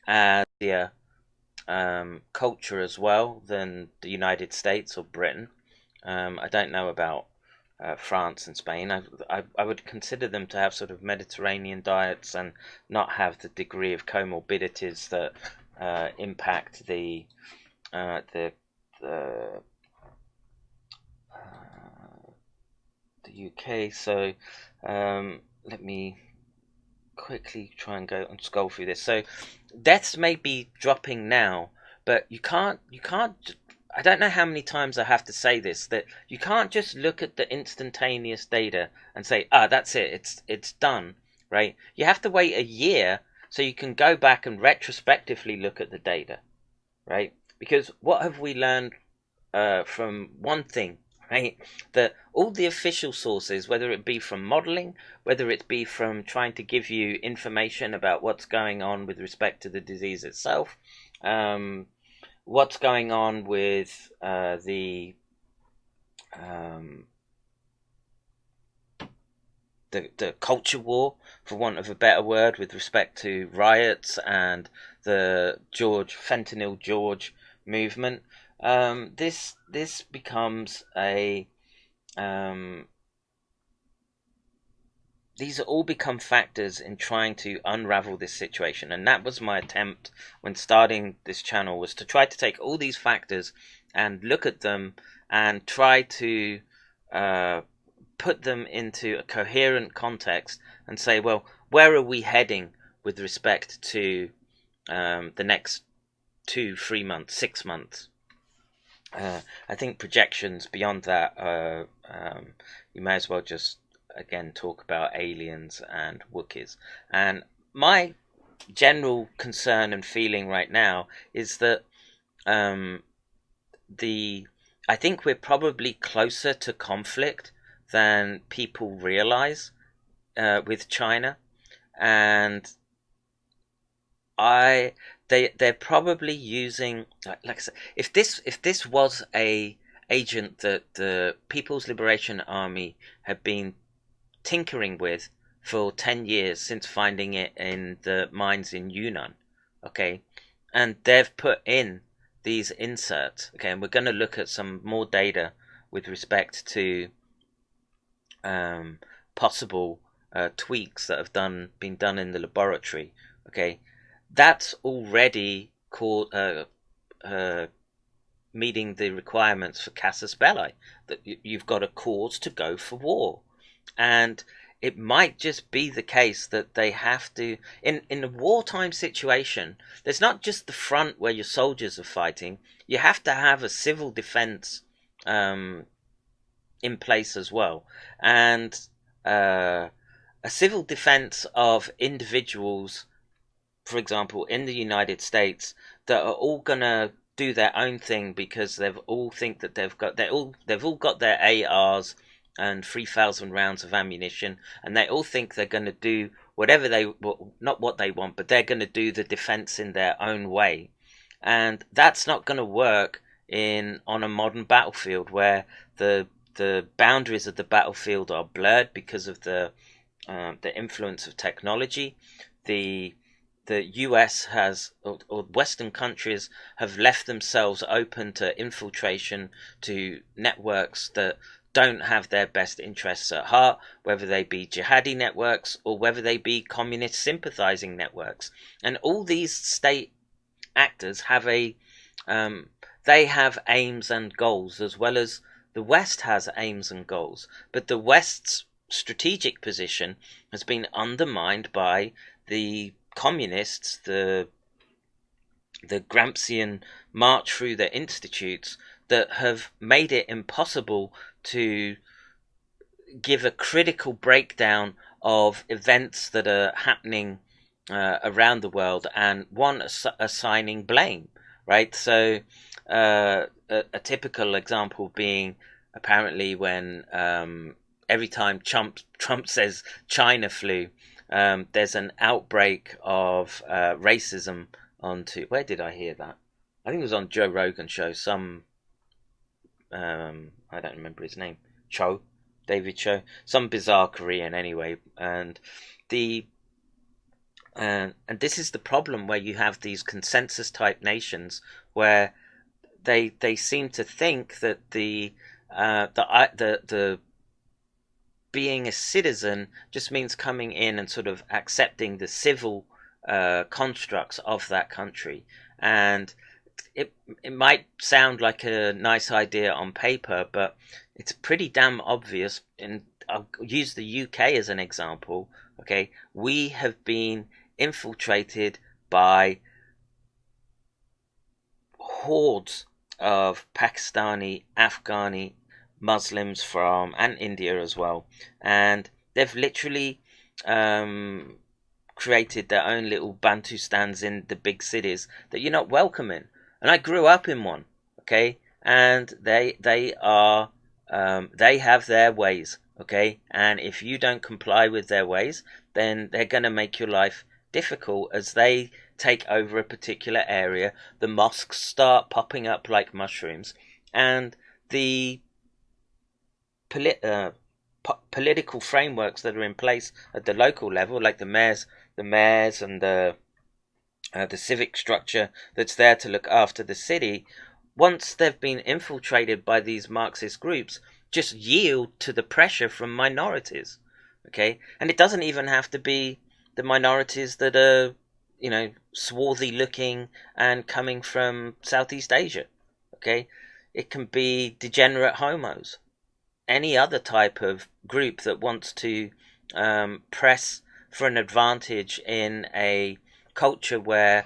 as the culture as well than the United States or Britain. I don't know about France and Spain. I would consider them to have sort of Mediterranean diets and not have the degree of comorbidities that impact uh, the the the UK. So let me quickly try and go and scroll through this. So deaths may be dropping now, but you can't. I don't know how many times I have to say this, that you can't just look at the instantaneous data and say, ah, that's it, it's done, right? You have to wait a year so you can go back and retrospectively look at the data, right? Because what have we learned from one thing, right? That all the official sources, whether it be from modeling, whether it be from trying to give you information about what's going on with respect to the disease itself, what's going on with um, the culture war, for want of a better word, with respect to riots and the Fentanyl George movement. This becomes a um, these all become factors in trying to unravel this situation, and that was my attempt when starting this channel, was to try to take all these factors and look at them and try to uh, put them into a coherent context and say, well, where are we heading with respect to the next 2, 3 months, 6 months? I think projections beyond that, you may as well just again talk about aliens and Wookiees. And my general concern and feeling right now is that um, the I think we're probably closer to conflict than people realize with China, and I they're probably using, like I said, if this was a agent that the People's Liberation Army had been tinkering with for 10 years since finding it in the mines in Yunnan, okay, and they've put in these inserts, okay, and we're going to look at some more data with respect to possible tweaks that have been done in the laboratory, okay, that's already called meeting the requirements for casus belli, that you've got a cause to go for war. And it might just be the case that they have to, in a wartime situation, there's not just the front where your soldiers are fighting, you have to have a civil defense um, in place as well. And a civil defense of individuals, for example, in the United States, that are all gonna do their own thing because they've all think that they've all got their ARs and 3,000 rounds of ammunition, and they all think they're gonna do whatever not what they want, but they're gonna do the defense in their own way, and that's not gonna work in on a modern battlefield where the boundaries of the battlefield are blurred because of the influence of technology. The the US has, or Western countries have left themselves open to infiltration, to networks that don't have their best interests at heart, whether they be jihadi networks or whether they be communist sympathizing networks. And all these state actors have they have aims and goals, as well as the West has aims and goals. But the West's strategic position has been undermined by the communists, the Gramscian march through the institutes, that have made it impossible to give a critical breakdown of events that are happening around the world, and one assigning blame, right? So a typical example being, apparently, when every time Trump says China flu, there's an outbreak of racism onto, where did I hear that? I think it was on Joe Rogan show. Some I don't remember his name. David Cho, some bizarre Korean anyway, and the And this is the problem where you have these consensus type nations where they seem to think that the being a citizen just means coming in and sort of accepting the civil constructs of that country. And it might sound like a nice idea on paper, but it's pretty damn obvious. And I'll use the UK as an example. Okay, we have been infiltrated by hordes of Pakistani, Afghani Muslims from, and India as well, and they've literally created their own little Bantustans in the big cities that you're not welcome in. And I grew up in one, okay, and they are they have their ways, okay, and if you don't comply with their ways, then they're going to make your life difficult as they take over a particular area. The mosques start popping up like mushrooms, and the political frameworks that are in place at the local level, like the mayors, and the civic structure that's there to look after the city, once they've been infiltrated by these Marxist groups, just yield to the pressure from minorities. Okay, and it doesn't even have to be the minorities that are, swarthy looking and coming from Southeast Asia. Okay, it can be degenerate homos, any other type of group that wants to press for an advantage in a culture where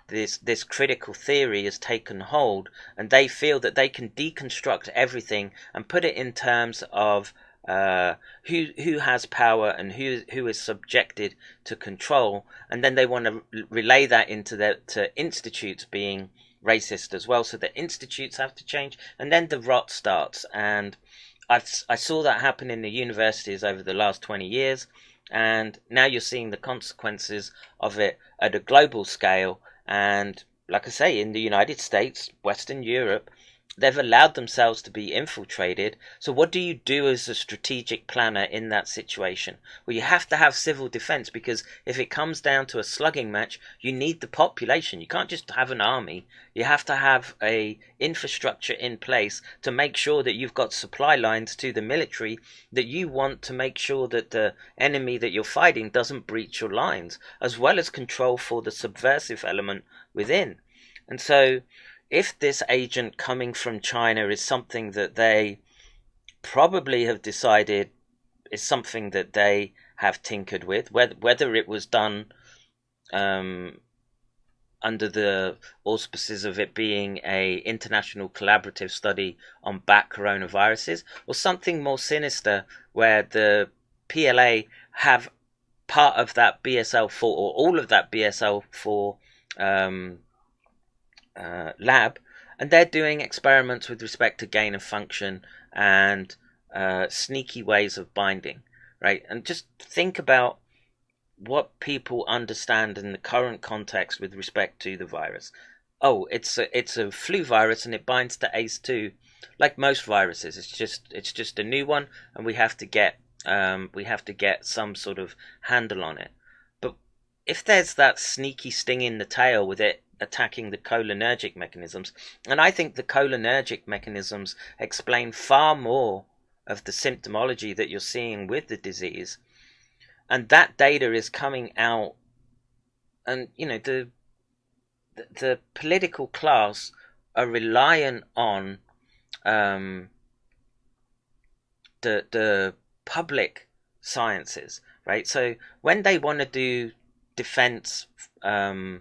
this critical theory has taken hold, and they feel that they can deconstruct everything and put it in terms of who has power and who is subjected to control, and then they want to relay that to institutes being racist as well. So the institutes have to change, and then the rot starts. And I saw that happen in the universities over the last 20 years, and now you're seeing the consequences of it at a global scale. And like I say, in the United States, Western Europe, they've allowed themselves to be infiltrated. So what do you do as a strategic planner in that situation? Well, you have to have civil defense, because if it comes down to a slugging match, you need the population. You can't just have an army. You have to have a infrastructure in place to make sure that you've got supply lines to the military that you want, to make sure that the enemy that you're fighting doesn't breach your lines, as well as control for the subversive element within. And so if this agent coming from China is something that they probably have decided is something that they have tinkered with, whether it was done under the auspices of it being a international collaborative study on bat coronaviruses, or something more sinister where the PLA have part of that BSL-4 or all of that BSL-4 lab, and they're doing experiments with respect to gain of function and sneaky ways of binding, right? And just think about what people understand in the current context with respect to the virus. Oh, it's a flu virus and it binds to ACE2, like most viruses. It's just a new one, and we have to get some sort of handle on it. But if there's that sneaky sting in the tail with it attacking the cholinergic mechanisms, and I think the cholinergic mechanisms explain far more of the symptomology that you're seeing with the disease, and that data is coming out, and the political class are reliant on the public sciences, right? So when they want to do defense, so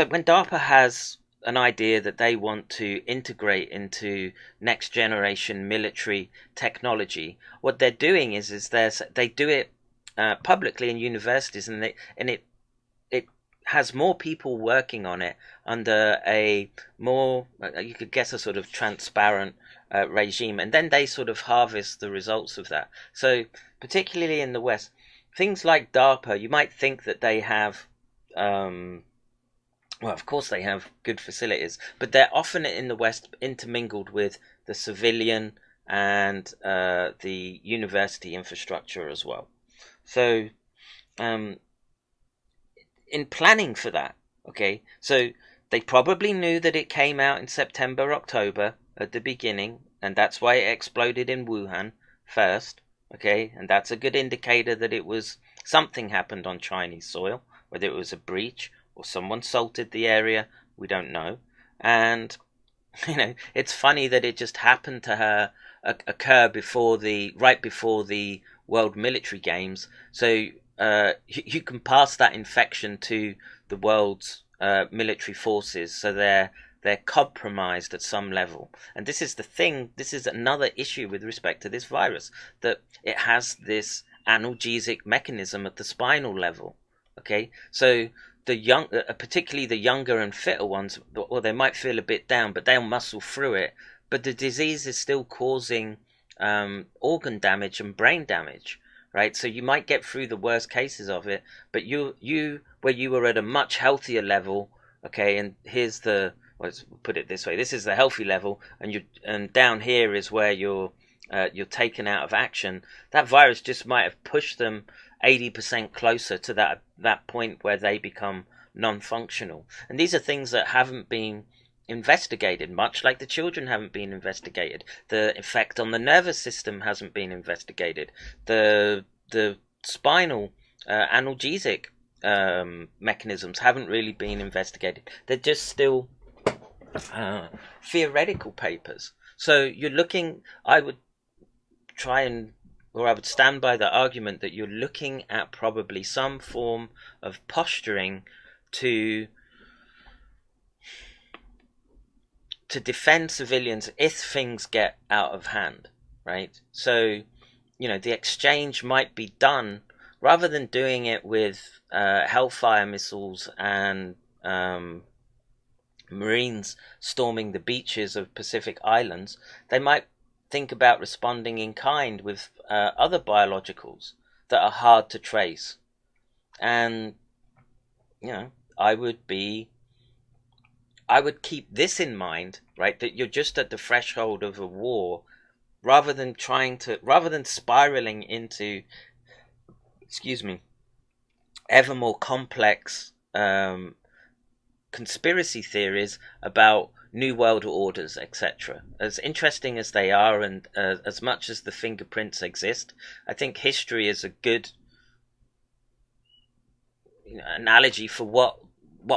when DARPA has an idea that they want to integrate into next generation military technology, what they're doing is they do it publicly in universities, and it has more people working on it under a more, you could guess, a sort of transparent regime, and then they sort of harvest the results of that. So particularly in the West, things like DARPA, you might think that they have well, of course they have good facilities, but they're often in the West intermingled with the civilian and the university infrastructure as well. So um, in planning for that, okay, so they probably knew that it came out in September, October at the beginning, and that's why it exploded in Wuhan first, okay, and that's a good indicator that it was something happened on Chinese soil, whether it was a breach or someone salted the area, we don't know. And it's funny that it just happened to her occur right before the World Military Games. So you can pass that infection to the world's military forces, so they're compromised at some level. And this is the thing. This is another issue with respect to this virus, that it has this analgesic mechanism at the spinal level. Okay, so particularly the younger and fitter ones, well, they might feel a bit down, but they'll muscle through it. But the disease is still causing organ damage and brain damage, right? So you might get through the worst cases of it, but where you were at a much healthier level, okay, and let's put it this way: this is the healthy level, and down here is where you're taken out of action. That virus just might have pushed them 80% closer to that point where they become non-functional. And these are things that haven't been investigated, much like the children haven't been investigated. The effect on the nervous system hasn't been investigated. The spinal analgesic mechanisms haven't really been investigated. They're just still theoretical papers. So I would stand by the argument that you're looking at probably some form of posturing to defend civilians if things get out of hand, right? So, the exchange might be done, rather than doing it with Hellfire missiles and Marines storming the beaches of Pacific Islands. They might think about responding in kind with other biologicals that are hard to trace. And I would keep this in mind, right? That you're just at the threshold of a war, rather than spiraling into, ever more complex conspiracy theories about new world orders, etc. As interesting as they are, and as much as the fingerprints exist, I think history is a good analogy for what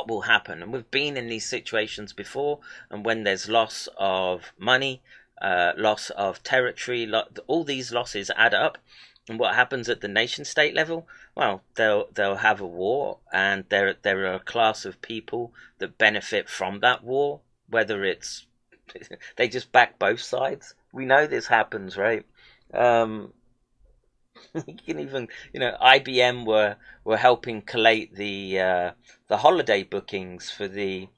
will happen. And we've been in these situations before, and when there's loss of money, loss of territory, all these losses add up. And what happens at the nation state level? Well, they'll have a war, and there are a class of people that benefit from that war, whether it's they just back both sides. We know this happens, right? You can even, IBM were helping collate the holiday bookings for the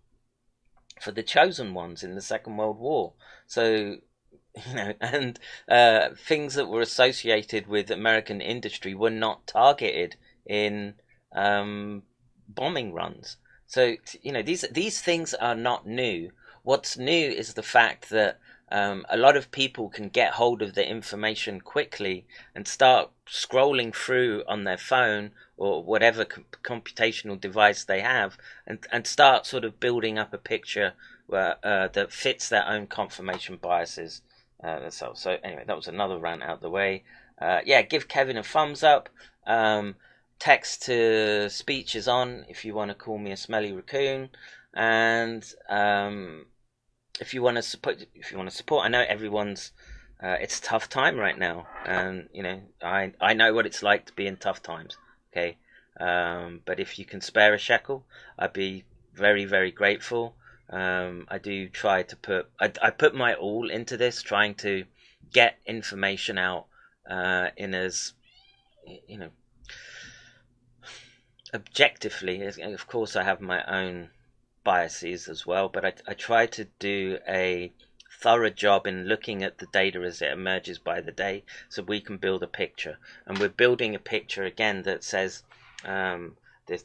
chosen ones in the Second World War. So, and things that were associated with American industry were not targeted in bombing runs. So, these things are not new. What's new is the fact that a lot of people can get hold of the information quickly and start scrolling through on their phone or whatever computational device they have, and start sort of building up a picture that fits their own confirmation biases. So anyway, that was another rant out the way. Give Kevin a thumbs up. Text to speech is on if you want to call me a smelly raccoon, and if you want to support, I know everyone's it's a tough time right now, and I know what it's like to be in tough times. Okay, but if you can spare a shekel, I'd be very, very grateful. I do try to I put my all into this, trying to get information out in as objectively. Of course, I have my own biases as well, but I try to do a thorough job in looking at the data as it emerges by the day, so we can build a picture. And we're building a picture again that says the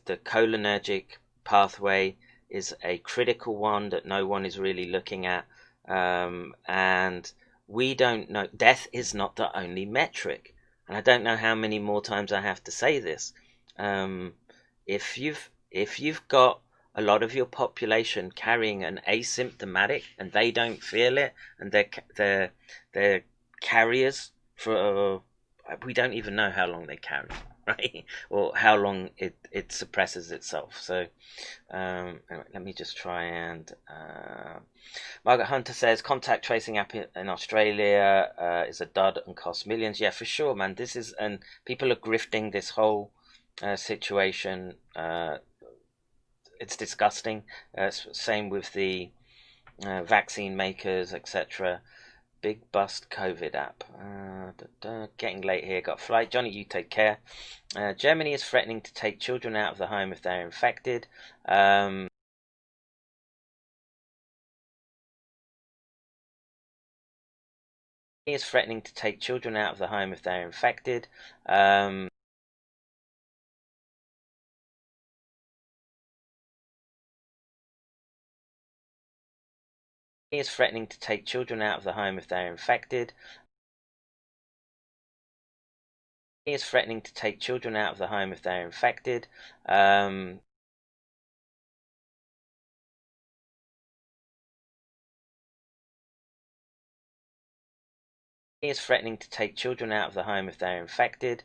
cholinergic pathway is a critical one that no one is really looking at, and we don't know. Death is not the only metric. and I don't know how many more times I have to say this. Um, if you've got a lot of your population carrying an asymptomatic and they don't feel it, and they're carriers for we don't even know how long they carry, right? Or how long it suppresses itself. So anyway, let me just try and Margaret Hunter says contact tracing app in Australia is a dud and costs millions. Yeah, for sure, man. This is, and people are grifting this whole situation. It's disgusting. Same with the vaccine makers, etc. Big bust COVID app. Getting late here. Got a flight. Johnny, you take care. Germany is threatening to take children out of the home if they're infected. Is threatening to take children out of the home if they're infected. Is threatening to take children out of the home if they're infected. Is threatening to take children out of the home if they're infected. Is threatening to take children out of the home if they're infected.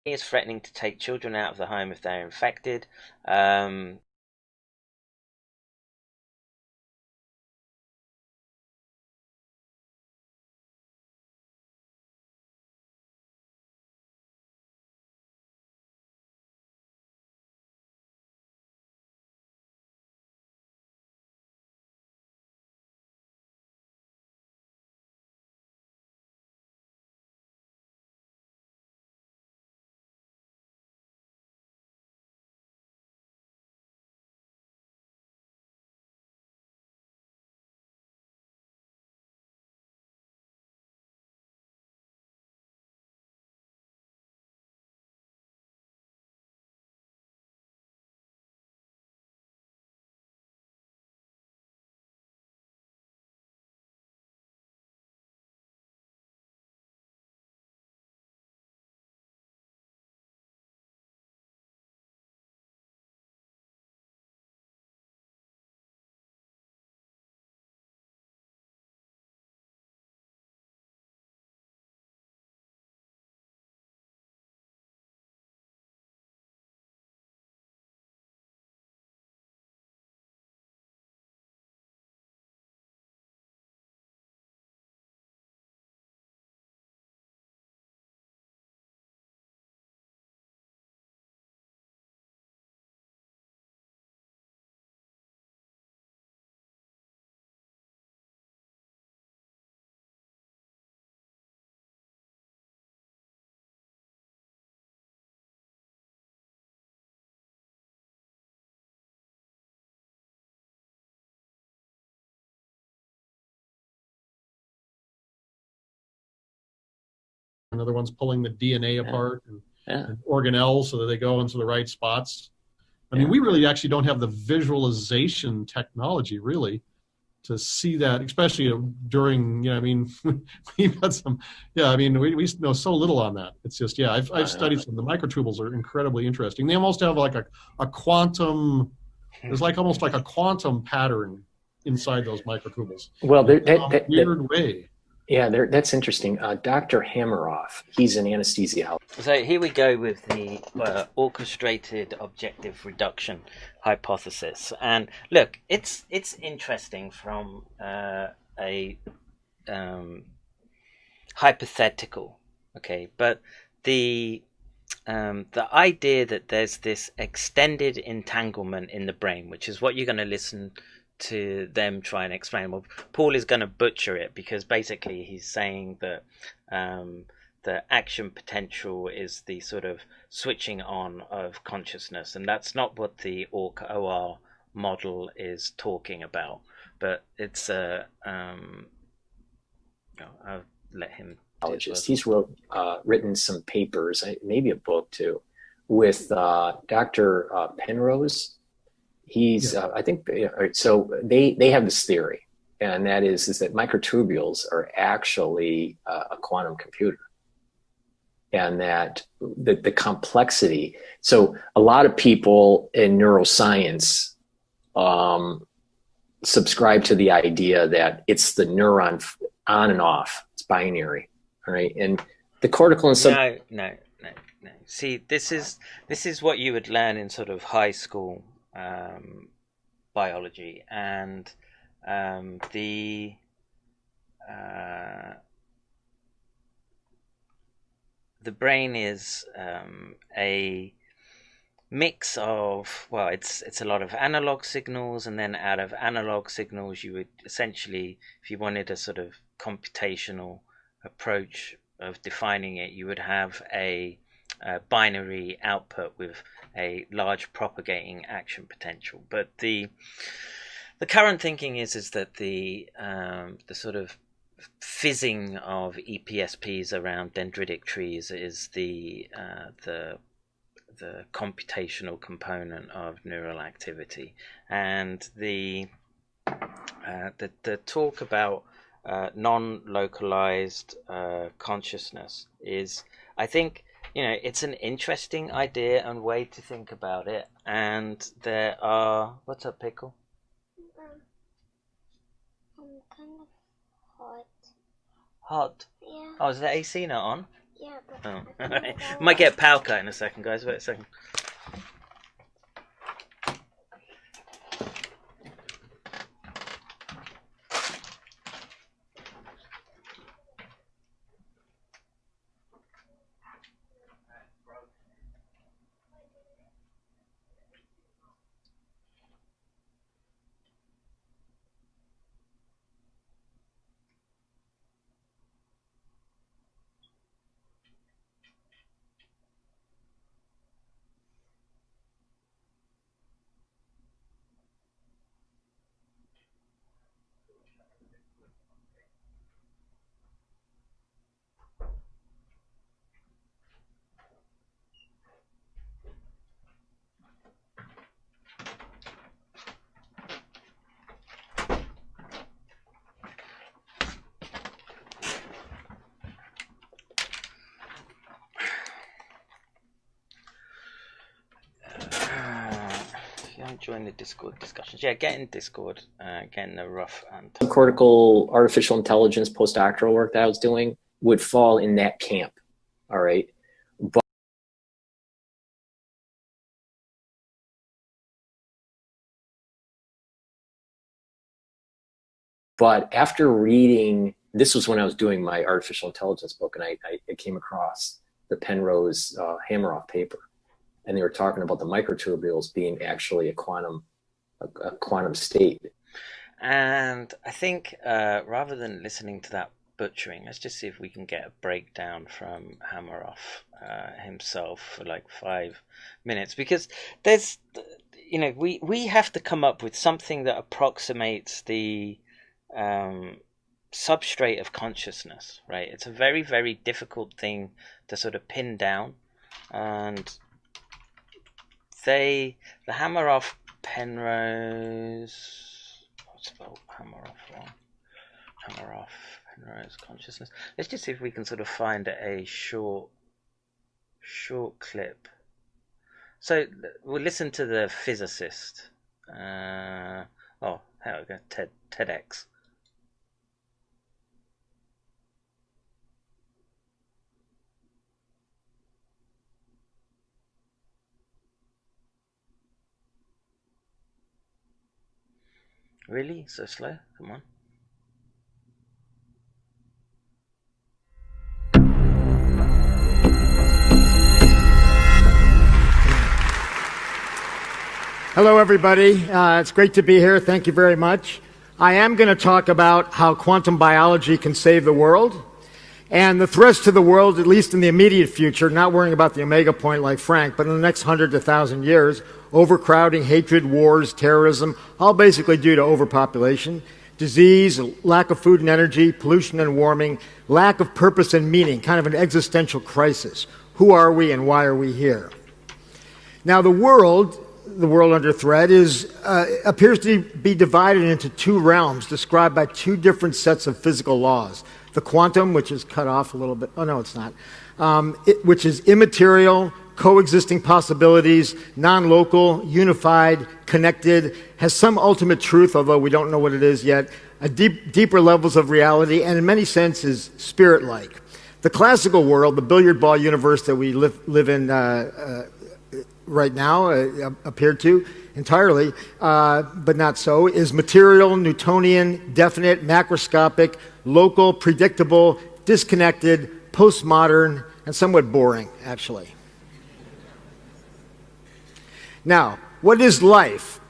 Is threatening to take children out of the home if they're infected. Another one's pulling the DNA apart and organelles so that they go into the right spots. I mean, we really actually don't have the visualization technology really to see that, especially during, I mean, we've had some, I mean, we know so little on that. It's just, I've studied some. The microtubules are incredibly interesting. They almost have like a quantum, there's like almost like a quantum pattern inside those microtubules. Well, weird way. Yeah, that's interesting. Dr. Hammeroff, he's an anesthesiologist. So here we go with the orchestrated objective reduction hypothesis. And look, it's interesting from a hypothetical, okay? But the idea that there's this extended entanglement in the brain, which is what you're going to listen to them try and explain. Well, Paul is going to butcher it because basically he's saying that the action potential is the sort of switching on of consciousness, and that's not what the OR model is talking about. But it's I'll let him. He's written some papers, maybe a book too, with Dr. Penrose. He's I think so. They have this theory, and that is that microtubules are actually a quantum computer, and that the complexity. So a lot of people in neuroscience subscribe to the idea that it's the neuron on and off. It's binary, all right? And the cortical and no. See, this is what you would learn in sort of high school biology, and the brain is a mix of, well, it's a lot of analog signals, and then out of analog signals you would essentially, if you wanted a sort of computational approach of defining it, you would have a binary output with a large propagating action potential. But the current thinking is that the sort of fizzing of EPSPs around dendritic trees is the computational component of neural activity, and the talk about non-localized consciousness is, I think, it's an interesting idea and way to think about it. And there are, what's up, Pickle? I'm kind of hot. Hot? Yeah. Oh, is the AC not on? Yeah, but Oh, alright. Might get a power cut in a second, guys. Wait a second. Join the Discord discussions. Yeah, get in Discord, get in the rough and cortical artificial intelligence postdoctoral work that I was doing would fall in that camp. All right. But after reading, this was when I was doing my artificial intelligence book, and I came across the Penrose Hammeroff paper, and they were talking about the microtubules being actually a quantum state. And I think rather than listening to that butchering, let's just see if we can get a breakdown from Hammeroff himself for like 5 minutes, because there's, we have to come up with something that approximates the substrate of consciousness, right? It's a very, very difficult thing to sort of pin down, and the Hammeroff Penrose, what's spelled Hammeroff wrong? Hammeroff Penrose consciousness. Let's just see if we can sort of find a short clip. So we'll listen to the physicist. Here we go. TEDx. Really? So slow? Come on. Hello, everybody. It's great to be here. Thank you very much. I am going to talk about how quantum biology can save the world. And the threats to the world, at least in the immediate future, not worrying about the omega point like Frank, but in the next 100 to 1,000 years, overcrowding, hatred, wars, terrorism, all basically due to overpopulation, disease, lack of food and energy, pollution and warming, lack of purpose and meaning, kind of an existential crisis. Who are we and why are we here? Now, the world the world under threat appears to be divided into two realms described by two different sets of physical laws. The quantum, which is cut off a little bit. Oh, no, it's not. Which is immaterial, coexisting possibilities, non-local, unified, connected, has some ultimate truth, although we don't know what it is yet, deeper levels of reality, and in many senses, spirit-like. The classical world, the billiard ball universe that we live in right now, appeared to entirely, but not so, is material, Newtonian, definite, macroscopic, local, predictable, disconnected, postmodern, and somewhat boring, actually. Now, what is life?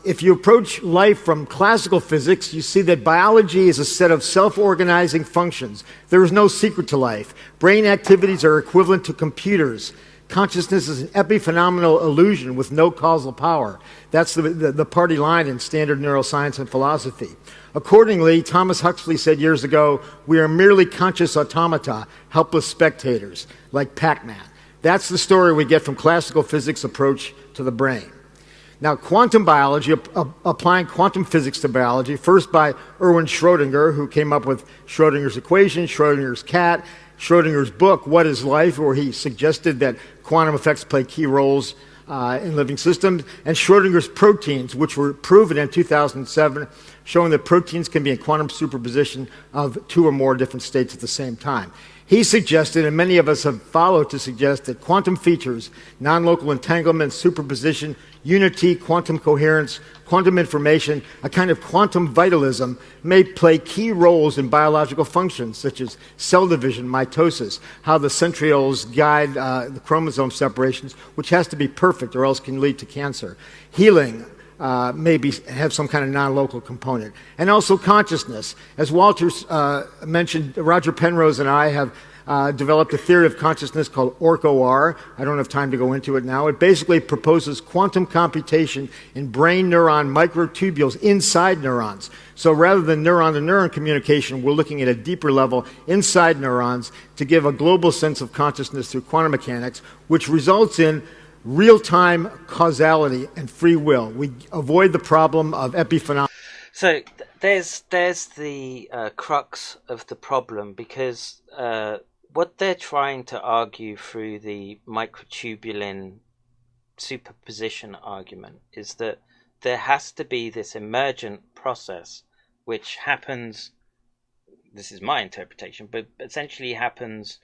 If you approach life from classical physics, you see that biology is a set of self-organizing functions. There is no secret to life. Brain activities are equivalent to computers. Consciousness is an epiphenomenal illusion with no causal power. That's the party line in standard neuroscience and philosophy. Accordingly, Thomas Huxley said years ago, we are merely conscious automata, helpless spectators, like Pac-Man. That's the story we get from classical physics' approach to the brain. Now, quantum biology, applying quantum physics to biology, first by Erwin Schrödinger, who came up with Schrödinger's equation, Schrödinger's cat, Schrödinger's book, What is Life?, where he suggested that quantum effects play key roles in living systems, and Schrödinger's proteins, which were proven in 2007, showing that proteins can be in quantum superposition of two or more different states at the same time. He suggested, and many of us have followed to suggest, that quantum features, non-local entanglement, superposition, unity, quantum coherence, quantum information, a kind of quantum vitalism, may play key roles in biological functions, such as cell division, mitosis, how the centrioles guide the chromosome separations, which has to be perfect or else can lead to cancer. Healing, maybe have some kind of non-local component. And also consciousness. As Walter mentioned, Roger Penrose and I have developed a theory of consciousness called ORC-OR. I don't have time to go into it now. It basically proposes quantum computation in brain neuron microtubules inside neurons. So rather than neuron-to-neuron communication, we're looking at a deeper level inside neurons to give a global sense of consciousness through quantum mechanics, which results in real-time causality and free will. We avoid the problem of epiphenomena. So there's the crux of the problem, because what they're trying to argue through the microtubulin superposition argument is that there has to be this emergent process which happens, this is my interpretation, but essentially happens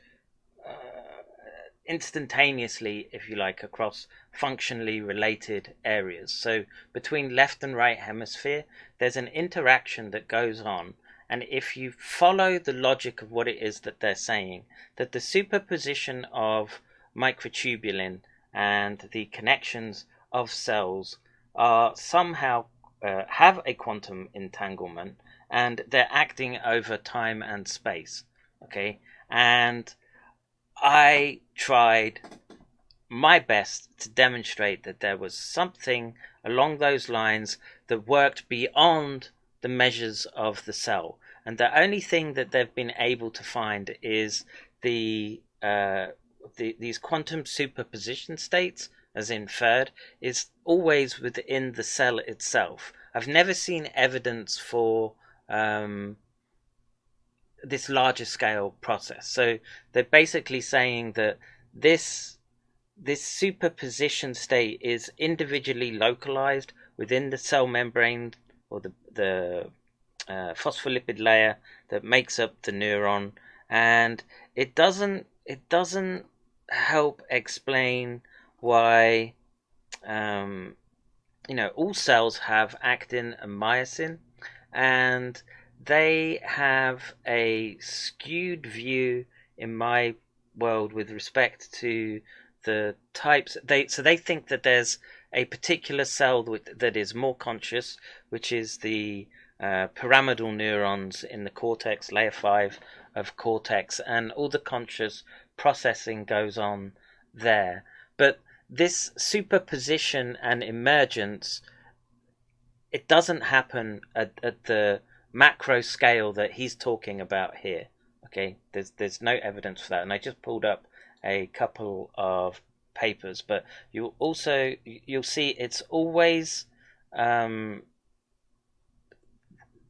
instantaneously, if you like, across functionally related areas. So between left and right hemisphere, there's an interaction that goes on. And if you follow the logic of what it is that they're saying, that the superposition of microtubulin and the connections of cells are somehow have a quantum entanglement, and they're acting over time and space. Okay, and I tried my best to demonstrate that there was something along those lines that worked beyond the measures of the cell. And the only thing that they've been able to find is these quantum superposition states, as inferred, is always within the cell itself. I've never seen evidence for this larger scale process. So they're basically saying that this superposition state is individually localized within the cell membrane, or the phospholipid layer that makes up the neuron, and it doesn't help explain why all cells have actin and myosin, and they have a skewed view in my world with respect to the types. They think that there's a particular cell that is more conscious, which is the pyramidal neurons in the cortex, layer 5 of cortex, and all the conscious processing goes on there. But this superposition and emergence, it doesn't happen at the macro scale that he's talking about here. Okay, there's no evidence for that, and I just pulled up a couple of papers, but you'll see it's always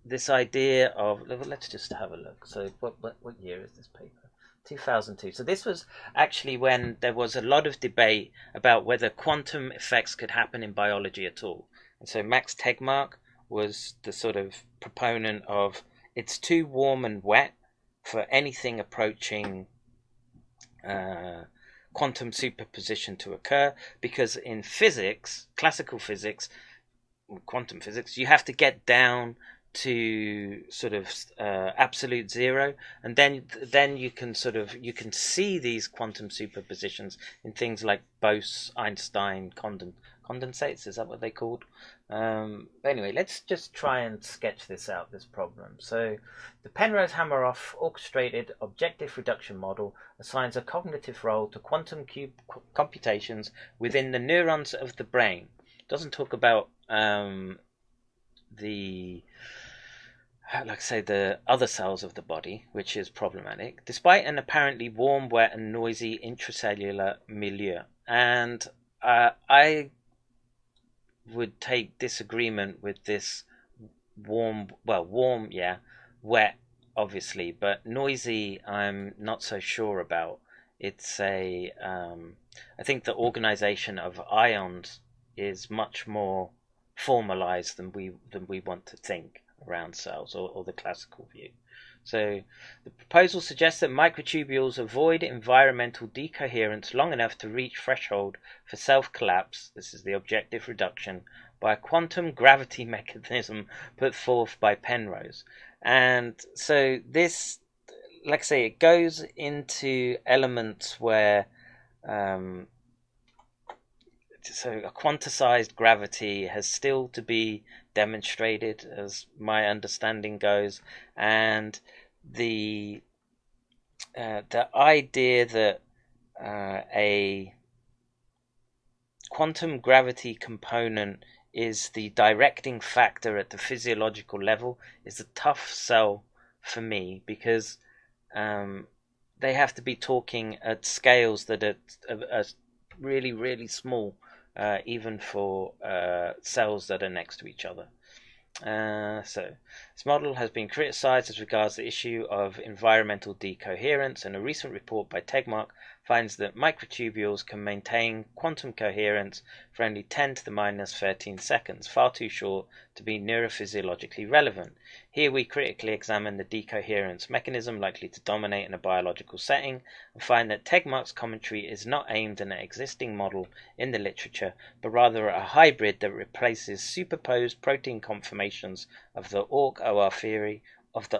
this idea of, let's just have a look. So what year is this paper? 2002. So this was actually when there was a lot of debate about whether quantum effects could happen in biology at all. And so Max Tegmark was the sort of proponent of, it's too warm and wet for anything approaching quantum superposition to occur, because in physics, classical physics, quantum physics, you have to get down to sort of absolute zero, and then you can see these quantum superpositions in things like Bose-Einstein condensates. Is that what they called? Anyway, let's just try and sketch this out, this problem. So the Penrose-Hameroff orchestrated objective reduction model assigns a cognitive role to quantum computations within the neurons of the brain. It doesn't talk about the other cells of the body, which is problematic, despite an apparently warm, wet, and noisy intracellular milieu. And I would take disagreement with this warm, yeah, wet, obviously, but noisy, I'm not so sure about. It's I think the organization of ions is much more formalized than we want to think around cells, or the classical view. So the proposal suggests that microtubules avoid environmental decoherence long enough to reach threshold for self-collapse, this is the objective reduction, by a quantum gravity mechanism put forth by Penrose. And so this, like I say, it goes into elements where so a quantized gravity has still to be demonstrated, as my understanding goes, and the idea that a quantum gravity component is the directing factor at the physiological level is a tough sell for me, because they have to be talking at scales that are really, really small, even for cells that are next to each other. So this model has been criticized as regards the issue of environmental decoherence, and a recent report by Tegmark finds that microtubules can maintain quantum coherence for only 10 to the minus 13 seconds, far too short to be neurophysiologically relevant. Here we critically examine the decoherence mechanism likely to dominate in a biological setting, and find that Tegmark's commentary is not aimed at an existing model in the literature, but rather at a hybrid that replaces superposed protein conformations of the OR theory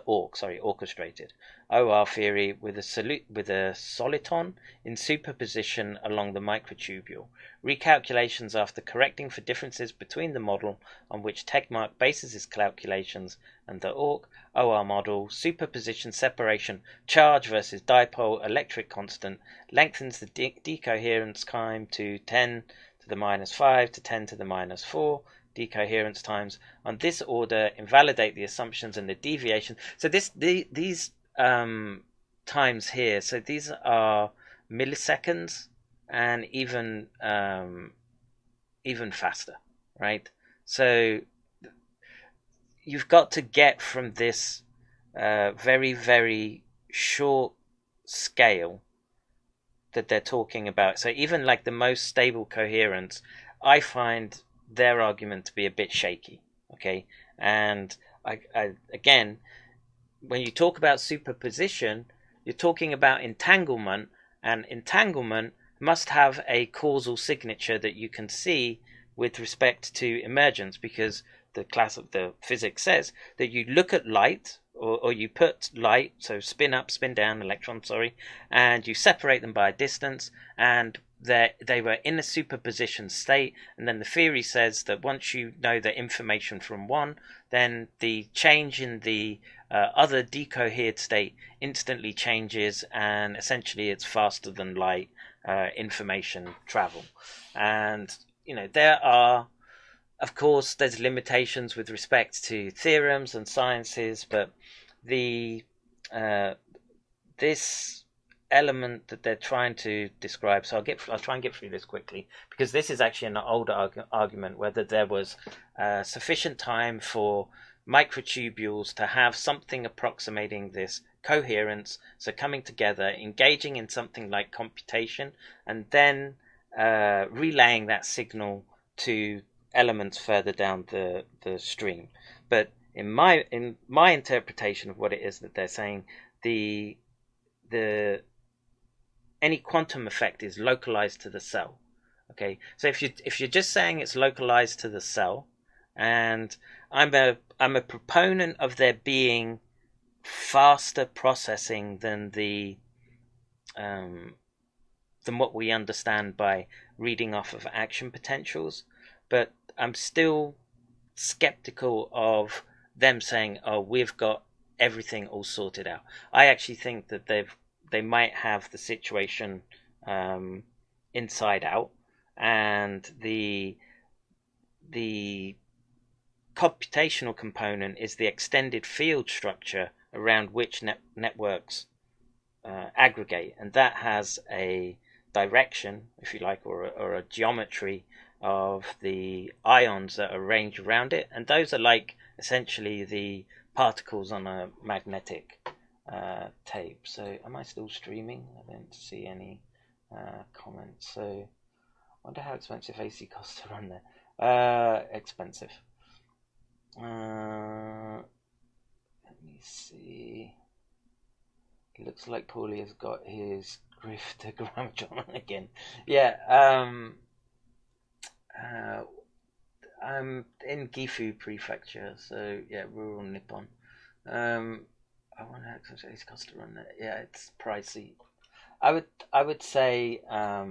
orchestrated OR theory with a soliton in superposition along the microtubule. Recalculations after correcting for differences between the model on which Tegmark bases his calculations and the OR model, superposition separation, charge versus dipole electric constant, lengthens the decoherence time to 10 to the minus 5 to 10 to the minus 4 decoherence times. On this order, invalidate the assumptions and the deviation. So these times here, so these are milliseconds and even faster, right? So you've got to get from this very, very short scale that they're talking about. So even like the most stable coherence, I find their argument to be a bit shaky, okay? And I again, when you talk about superposition, you're talking about entanglement, and entanglement must have a causal signature that you can see with respect to emergence, because the class of the physics says that you look at light, or you put light, so spin up, spin down, electron, and you separate them by a distance, and they were in a superposition state, and then the theory says that once you know the information from one, then the change in the other decohered state instantly changes, and essentially it's faster than light information travel. And there are, of course, there's limitations with respect to theorems and sciences, but this element that they're trying to describe. So I'll try and get through this quickly, because this is actually an older argument, whether there was sufficient time for microtubules to have something approximating this coherence, so coming together, engaging in something like computation, and then relaying that signal to elements further down the stream. But in my interpretation of what it is that they're saying, any quantum effect is localized to the cell. Okay, so if you're just saying it's localized to the cell, and I'm a proponent of there being faster processing than what we understand by reading off of action potentials, but I'm still skeptical of them saying, "Oh, we've got everything all sorted out." I actually think that they might have the situation inside out, and the computational component is the extended field structure around which networks aggregate, and that has a direction, if you like, or a geometry of the ions that are arranged around it, and those are like essentially the particles on a magnetic tape. So am I still streaming? I don't see any comments. So I wonder how expensive AC costs to run there. Expensive. Let me see. It looks like Paulie has got his griftogrammetron on again. Yeah. I'm in Gifu Prefecture, so yeah, rural Nippon. I wonder how much it costs to run that. Yeah, it's pricey. I would say I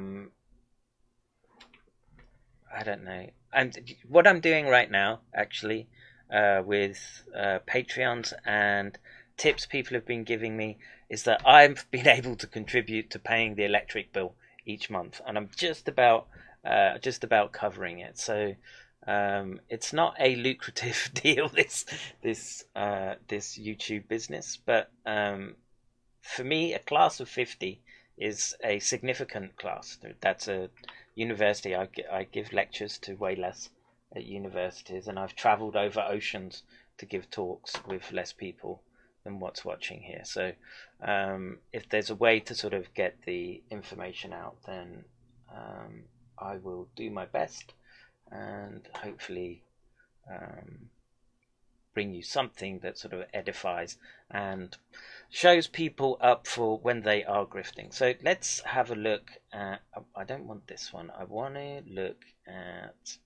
don't know. And what I'm doing right now, actually, with Patreons and tips people have been giving me, is that I've been able to contribute to paying the electric bill each month, and I'm just about covering it. So it's not a lucrative deal, this YouTube business, but for me, a class of 50 is a significant class. That's a university. I give lectures to way less at universities, and I've traveled over oceans to give talks with less people than what's watching here. So if there's a way to sort of get the information out, then I will do my best, and hopefully bring you something that sort of edifies and shows people up for when they are grifting. So let's have a look at, I don't want this one, I want to look at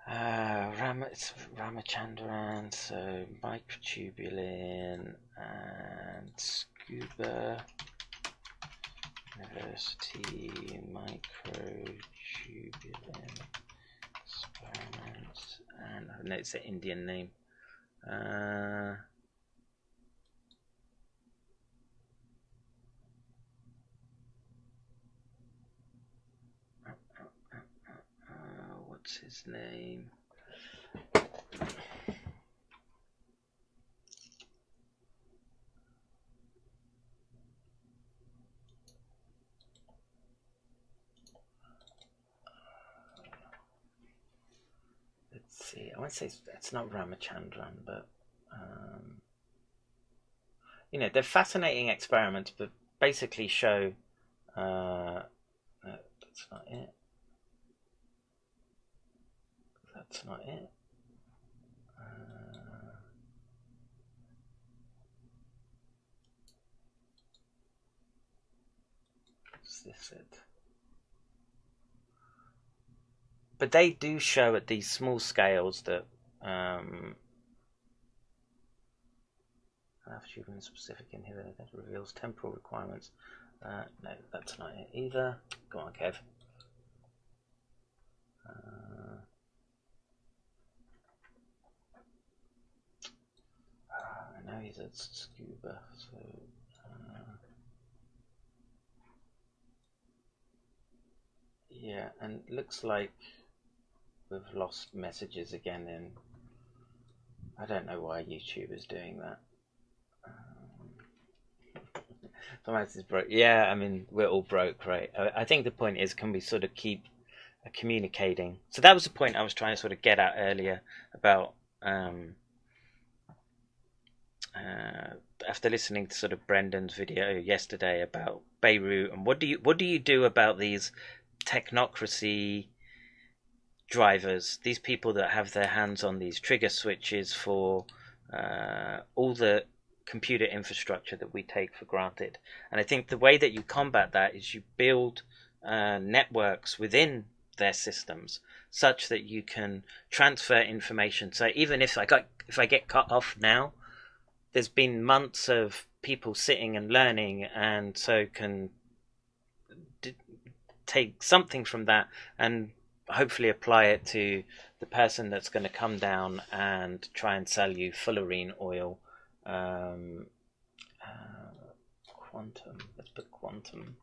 it's Ramachandran, so microtubulin and scuba university microtubulin experiments, and I know it's an Indian name. What's his name? Let's see. I want to say it's not Ramachandran, but you know, they're fascinating experiments, but basically show. No, that's not it. That's not it. Is this it? But they do show at these small scales that human specific inhibitor that reveals temporal requirements. No, that's not it either. Go on, Kev. I know he's at scuba, so yeah, and it looks like we've lost messages again in. I don't know why YouTube is doing that. Finance is broke. Yeah, I mean, we're all broke, right? I think the point is, can we sort of keep communicating? So that was the point I was trying to sort of get at earlier about after listening to sort of Brendan's video yesterday about Beirut, and what do you do about these technocracy drivers, these people that have their hands on these trigger switches for all the computer infrastructure that we take for granted. And I think the way that you combat that is you build networks within their systems such that you can transfer information. So even if I get cut off now, there's been months of people sitting and learning, and so can take something from that and hopefully apply it to the person that's going to come down and try and sell you fullerene oil. Quantum. Let's put quantum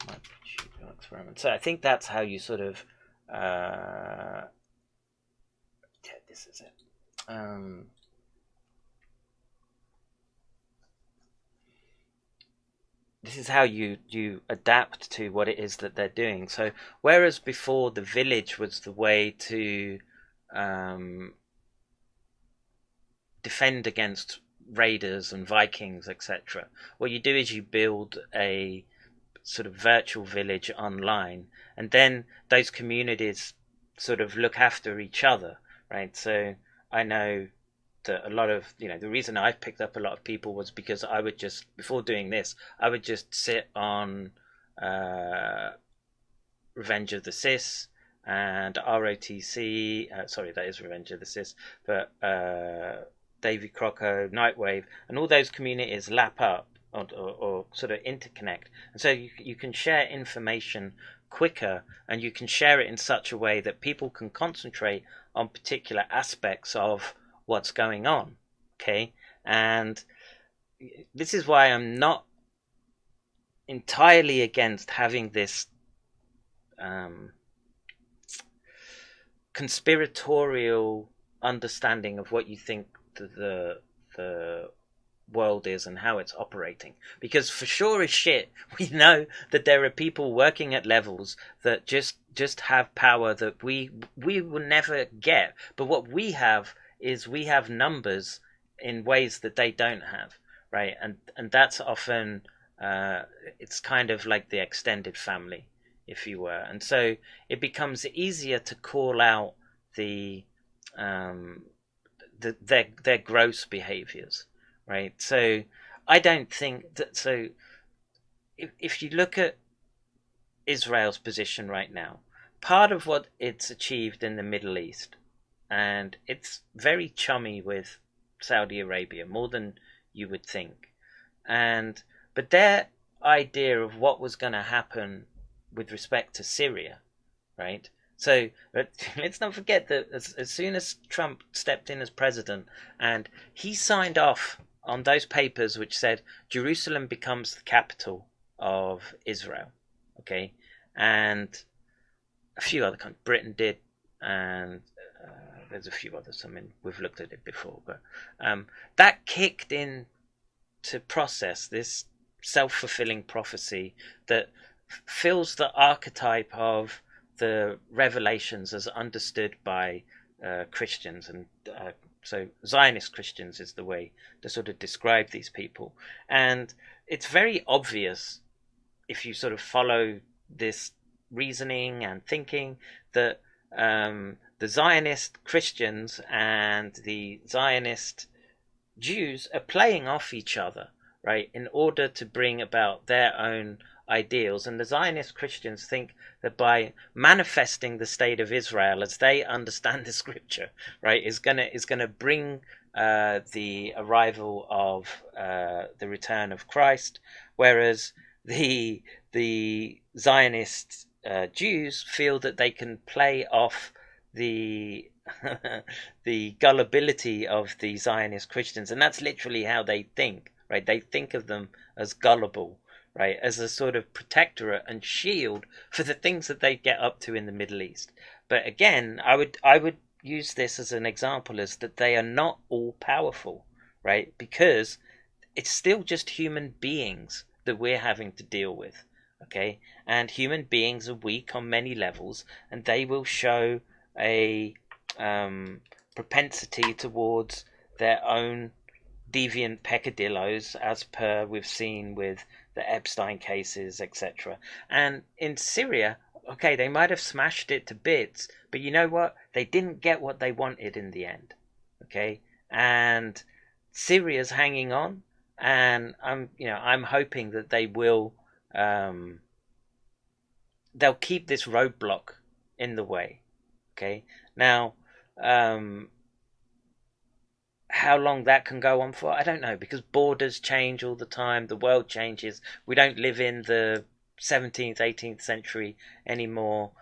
microchip experiment. So I think that's how you sort of. Yeah, this is it. This is how you adapt to what it is that they're doing. So whereas before the village was the way to defend against raiders and Vikings, etc., what you do is you build a sort of virtual village online, and then those communities sort of look after each other, right? So I know that a lot of, the reason I picked up a lot of people was because I would just, before doing this, I would just sit on Revenge of the Cis and ROTC, sorry, that is Revenge of the Cis, but Davy Croco, Nightwave, and all those communities lap up or sort of interconnect. And so you can share information quicker, and you can share it in such a way that people can concentrate on particular aspects of what's going on. Okay, and this is why I'm not entirely against having this conspiratorial understanding of what you think the world is and how it's operating, because for sure as shit we know that there are people working at levels that just have power that we will never get. But what we have is we have numbers in ways that they don't have, right? And that's often it's kind of like the extended family, if you were. And so it becomes easier to call out their gross behaviors, right? So I don't think that. So if you look at Israel's position right now, part of what it's achieved in the Middle East, and it's very chummy with Saudi Arabia, more than you would think. But their idea of what was going to happen with respect to Syria, right? So let's not forget that as soon as Trump stepped in as president, and he signed off on those papers which said Jerusalem becomes the capital of Israel, okay? And a few other countries, Britain did, and there's a few others. I mean, we've looked at it before, but that kicked in to process this self-fulfilling prophecy that fills the archetype of the revelations as understood by Christians. And so Zionist Christians is the way to sort of describe these people. And it's very obvious, if you sort of follow this reasoning and thinking, that the Zionist Christians and the Zionist Jews are playing off each other, right, in order to bring about their own ideals. And the Zionist Christians think that by manifesting the state of Israel as they understand the scripture, right, is gonna bring the arrival of the return of Christ, whereas the Zionist Jews feel that they can play off the the gullibility of the Zionist Christians, and that's literally how they think, right? They think of them as gullible, right, as a sort of protectorate and shield for the things that they get up to in the Middle East. But again, I would use this as an example, as that they are not all powerful, right? Because it's still just human beings that we're having to deal with. Okay, and human beings are weak on many levels, and they will show a propensity towards their own deviant peccadillos, as per we've seen with the Epstein cases, etc. And in Syria, okay, they might have smashed it to bits, but you know what? They didn't get what they wanted in the end. Okay, and Syria's hanging on, and I'm hoping that they will. They'll keep this roadblock in the way. Okay, now how long that can go on for, I don't know, because borders change all the time, the world changes. We don't live in the 17th, 18th century anymore.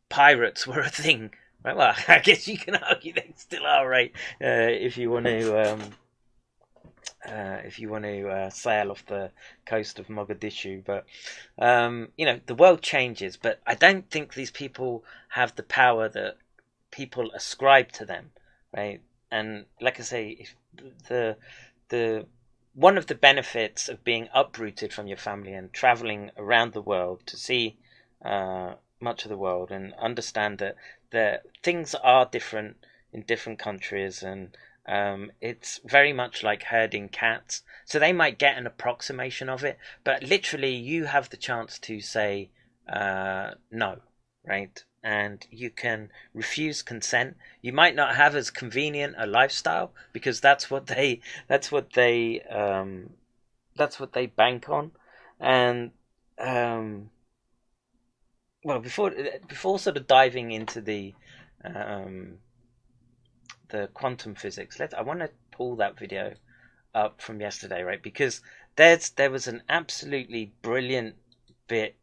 Pirates were a thing. Right? Well, I guess you can argue they still are, right? If you want to sail off the coast of Mogadishu. But the world changes, but I don't think these people have the power that people ascribe to them, right? And like I say, if the one of the benefits of being uprooted from your family and traveling around the world to see much of the world and understand that things are different in different countries, and it's very much like herding cats. So they might get an approximation of it, but literally you have the chance to say no, right? And you can refuse consent. You might not have as convenient a lifestyle, because that's what they bank on. And well, before sort of diving into the quantum physics, I want to pull that video up from yesterday, right? Because there was an absolutely brilliant bit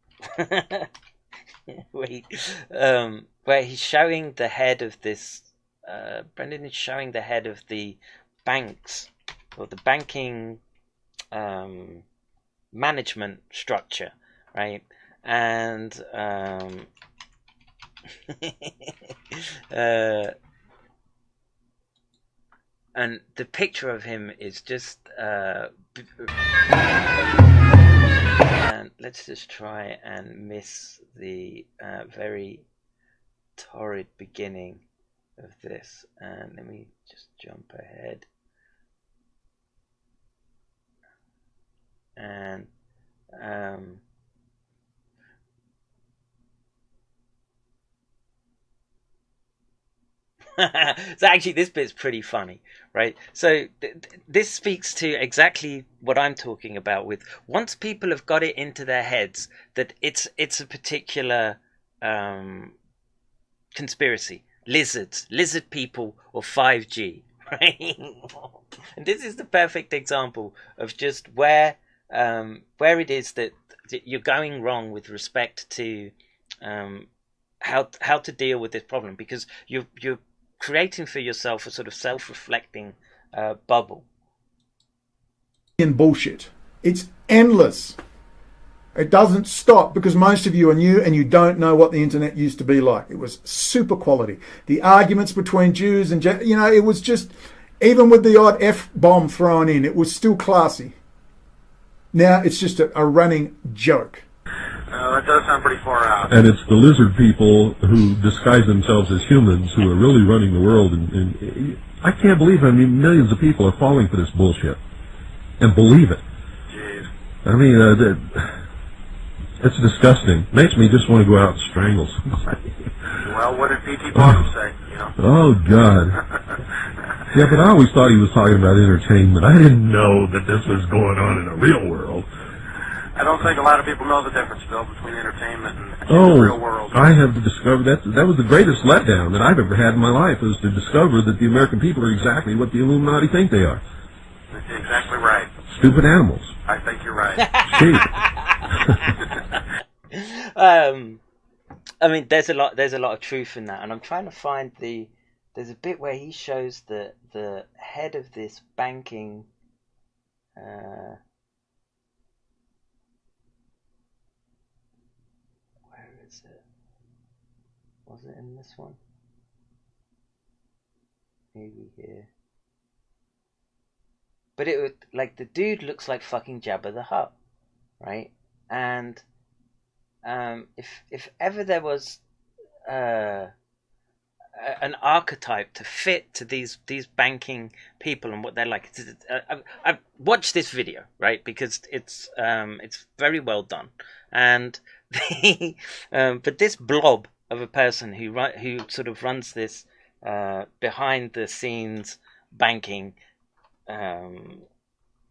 where he's showing the head of this. Brendan is showing the head of the banks, or the banking management structure, right? And and the picture of him is just and let's just try and miss the very torrid beginning of this, and let me just jump ahead. And so actually this bit's pretty funny, right? So this speaks to exactly what I'm talking about. With once people have got it into their heads that it's a particular conspiracy, lizard people, or 5G, right? And this is the perfect example of just where it is that you're going wrong with respect to how to deal with this problem, because you're creating for yourself a sort of self-reflecting bubble. And bullshit. It's endless. It doesn't stop, because most of you are new and you don't know what the internet used to be like. It was super quality. The arguments between Jews and, it was just, even with the odd F-bomb thrown in, it was still classy. Now it's just a running joke. That does sound pretty far out. And it's the lizard people who disguise themselves as humans who are really running the world. And I can't believe millions of people are falling for this bullshit and believe it. Jeez. I mean, it's disgusting. Makes me just want to go out and strangle somebody. Well, what did P.T. Barnum say? Oh, God. Yeah, but I always thought he was talking about entertainment. I didn't know that this was going on in the real world. I don't think a lot of people know the difference, Bill, between entertainment and the real world. I have discovered that was the greatest letdown that I've ever had in my life, was to discover that the American people are exactly what the Illuminati think they are. That's exactly right. Stupid animals. I think you're right. Sheep. I mean, there's a lot of truth in that, and I'm trying to find there's a bit where he shows the head of this banking where is it? Was it in this one? Maybe here. but it would, like, the dude looks like fucking Jabba the Hutt, right? And if ever there was an archetype to fit to these banking people and what they're like, I've watched this video, right, because it's very well done, and but this blob of a person who sort of runs this behind the scenes banking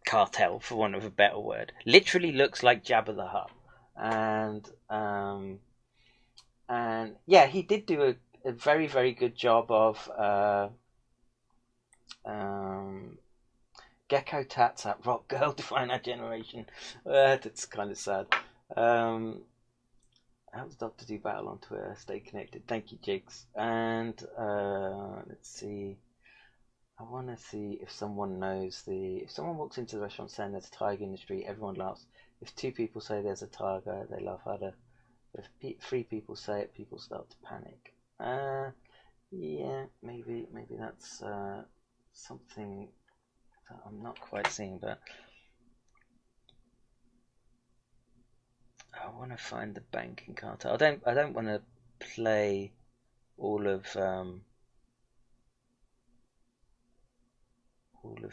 cartel, for want of a better word, literally looks like Jabba the Hutt. And yeah, he did do a very, very good job of Gecko Tats at Rock Girl Define Our Generation. That's kind of sad. How's Dr. Do Battle on Twitter? Stay connected. Thank you, Jigs. And let's see. I want to see if someone knows if someone walks into the restaurant saying there's a tiger in the street, everyone laughs. If 2 people say there's a tiger, they laugh harder. If 3 people say it, people start to panic. Yeah, maybe that's something that I'm not quite seeing, but I want to find the banking cartel. I don't want to play all of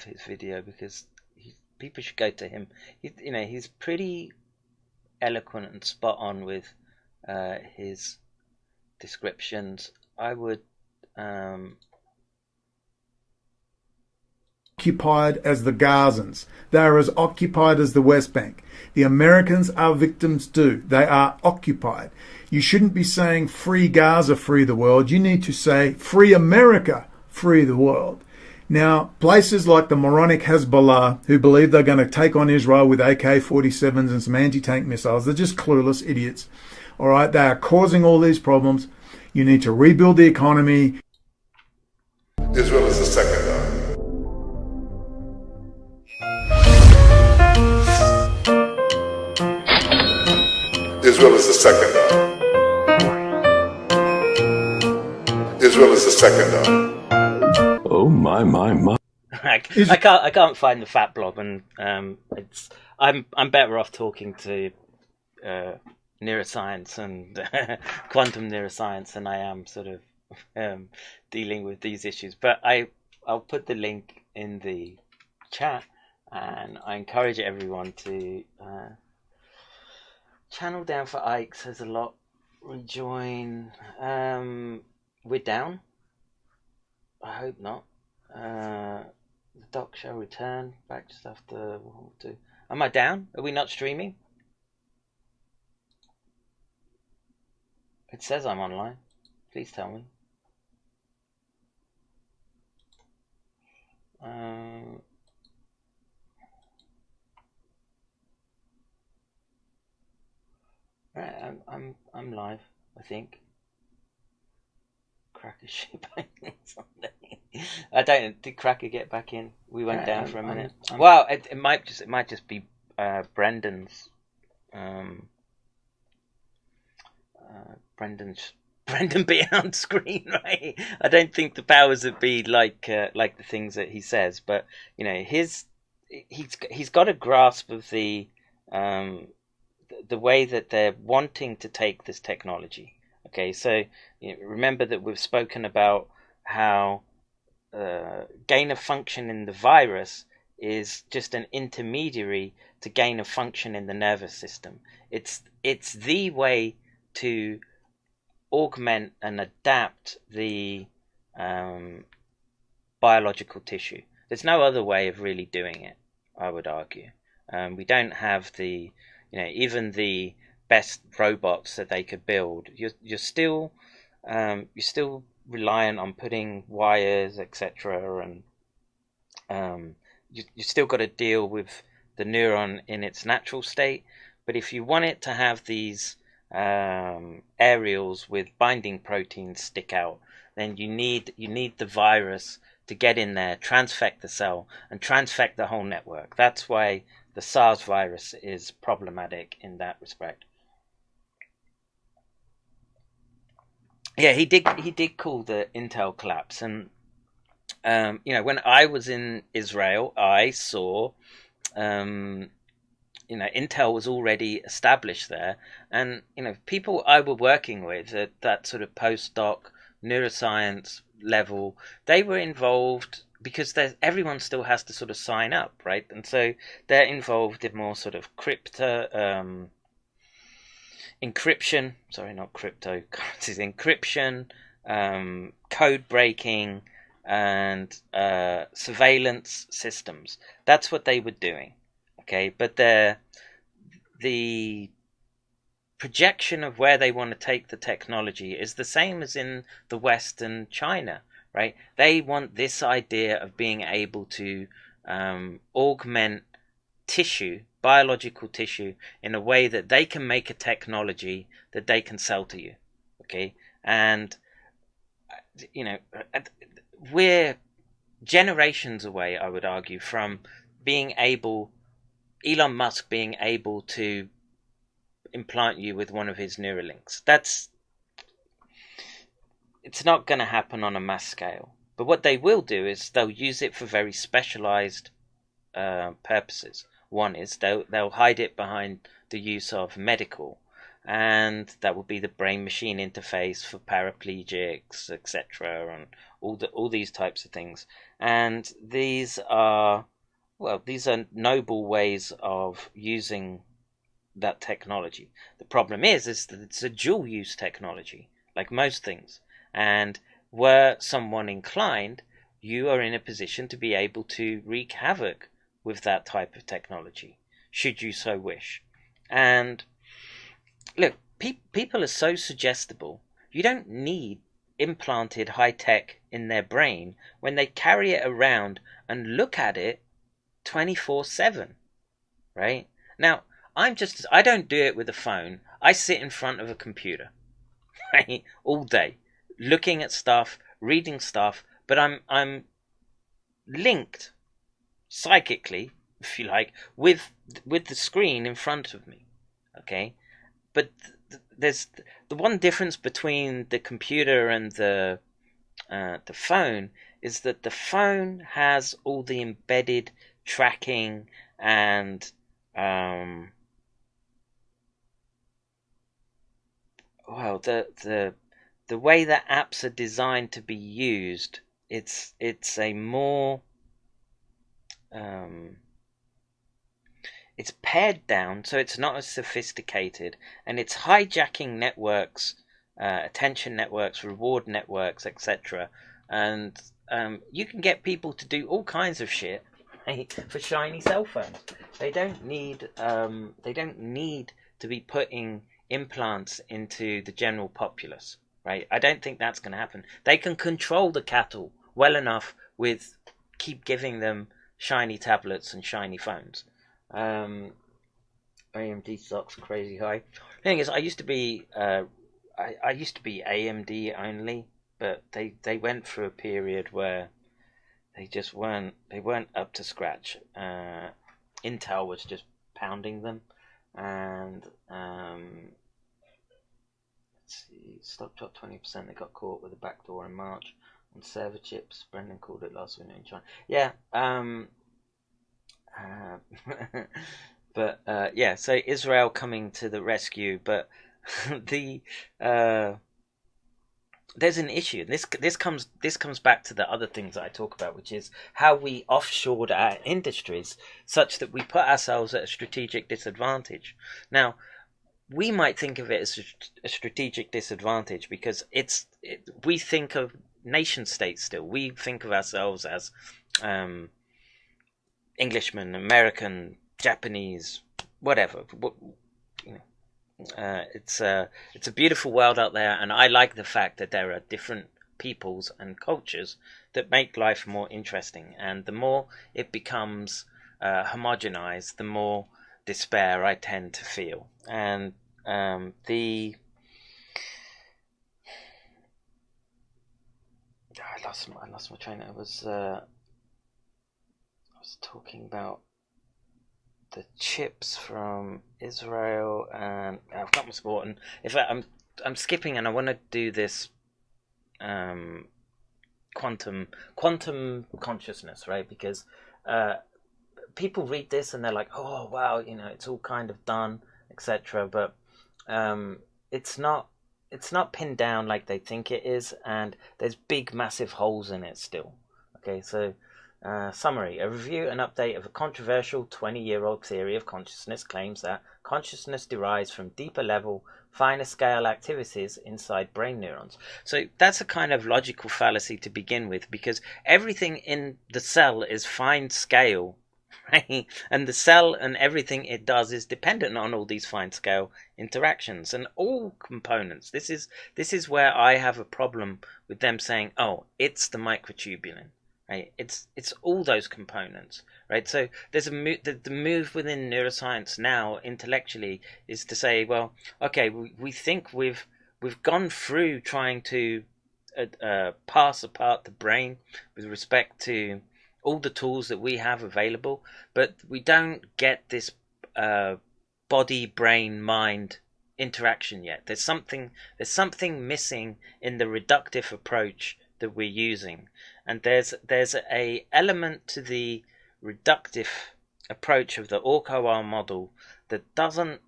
his video, because people should go to him. He's pretty eloquent and spot on with his descriptions. I would occupied as the Gazans. They are as occupied as the West Bank. The Americans are victims too. They are occupied. You shouldn't be saying free Gaza, free the world. You need to say free America, free the world. Now, places like the moronic Hezbollah, who believe they're going to take on Israel with AK-47s and some anti-tank missiles, they're just clueless idiots. All right, they are causing all these problems. You need to rebuild the economy. Israel is the second Israel is the second Israel is the second Oh my. I can't find the fat blob, and I'm better off talking to neuroscience and quantum neuroscience than I am sort of dealing with these issues. But I'll put the link in the chat, and I encourage everyone to channel down for Ike. Says a lot. Rejoin. We're down. I hope not. The doc shall return back just after World War II. Am I down? Are we not streaming? It says I'm online. Please tell me. Right, I'm live, I think. Cracker ship Sunday. I don't. Did Cracker get back in? We went down for a minute. Well, it might just be Brendan's Brendan being on screen, right? I don't think the powers that be like the things that he says, but he's got a grasp of the way that they're wanting to take this technology. Okay, so remember that we've spoken about how gain of function in the virus is just an intermediary to gain of function in the nervous system. It's the way to augment and adapt the biological tissue. There's no other way of really doing it, I would argue. We don't have the, even the best robots that they could build. You're still reliant on putting wires, etc., and you still got to deal with the neuron in its natural state. But if you want it to have these areoles with binding proteins stick out, then you need the virus to get in there, transfect the cell, and transfect the whole network. That's why the SARS virus is problematic in that respect. Yeah, he did call the Intel collapse, and when I was in Israel, I saw, Intel was already established there, and people I were working with at that sort of postdoc neuroscience level, they were involved because everyone still has to sort of sign up, right? And so they're involved in more sort of encryption. Sorry, not cryptocurrencies. Encryption, code breaking, and surveillance systems. That's what they were doing. Okay, but the projection of where they want to take the technology is the same as in the West and China, right? They want this idea of being able to augment tissue, biological tissue, in a way that they can make a technology that they can sell to you. Okay, and we're generations away, I would argue, from Elon Musk being able to implant you with one of his Neuralinks. It's not going to happen on a mass scale. But what they will do is they'll use it for very specialized purposes. One is they'll hide it behind the use of medical, and that will be the brain-machine interface for paraplegics, etc., and all these types of things. And these are noble ways of using that technology. The problem is that it's a dual-use technology, like most things. And were someone inclined, you are in a position to be able to wreak havoc with that type of technology, should you so wish. And look, people are so suggestible. You don't need implanted high tech in their brain when they carry it around and look at it 24/7, right? Now, I don't do it with a phone. I sit in front of a computer, right, all day, looking at stuff, reading stuff, but I'm linked psychically, if you like, with the screen in front of me, okay? But there's the one difference between the computer and the phone is that the phone has all the embedded tracking and the way that apps are designed to be used, it's a more it's pared down, so it's not as sophisticated, and it's hijacking networks, attention networks, reward networks, etc. And you can get people to do all kinds of shit for shiny cell phones. They don't need to be putting implants into the general populace, right? I don't think that's going to happen. They can control the cattle well enough with keep giving them shiny tablets and shiny phones. AMD stock's crazy high. The thing is, I used to be AMD only, but they went through a period where they weren't up to scratch. Intel was just pounding them, and let's see, stock dropped 20%. They got caught with a backdoor in March on server chips. Brendan called it last week in China. Yeah. But so Israel coming to the rescue, but there's an issue. This comes back to the other things that I talk about, which is how we offshored our industries such that we put ourselves at a strategic disadvantage. Now, we might think of it as a strategic disadvantage because we think of nation states still. We think of ourselves as Englishmen, American, Japanese, whatever. It's a beautiful world out there, and I like the fact that there are different peoples and cultures that make life more interesting. And the more it becomes homogenized, the more despair I tend to feel. And I lost my train. I was talking about the chips from Israel, and I've got my sport. And in fact, I'm skipping, and I want to do this quantum consciousness, right? Because people read this and they're like, oh wow, it's all kind of done, etc. But it's not pinned down like they think it is, and there's big massive holes in it still. Okay, so summary: a review and update of a controversial 20-year-old theory of consciousness claims that consciousness derives from deeper level, finer scale activities inside brain neurons. So that's a kind of logical fallacy to begin with, because everything in the cell is fine scale, right? And the cell and everything it does is dependent on all these fine scale interactions and all components. This is where I have a problem with them saying, oh, it's the microtubulin. Right, it's all those components, right? So there's the move within neuroscience now intellectually is to say, well, okay, we think we've gone through trying to parse apart the brain with respect to all the tools that we have available, but we don't get this body, brain, mind interaction yet. There's something missing in the reductive approach that we're using. And there's a element to the reductive approach of the Orco model that doesn't.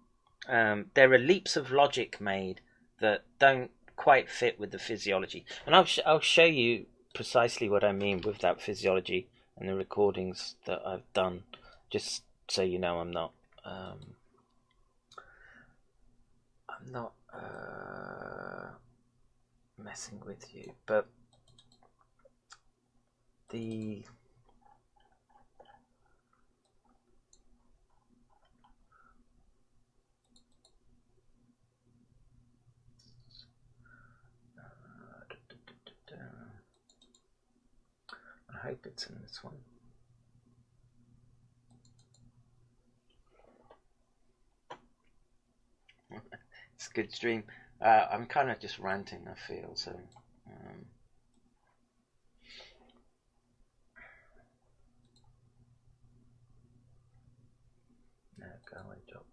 There are leaps of logic made that don't quite fit with the physiology, and I'll show you precisely what I mean with that physiology and the recordings that I've done, just so you know I'm not messing with you, but. The I hope it's in this one. It's a good stream. I'm kind of just ranting, I feel, so no, go away, Dropbox.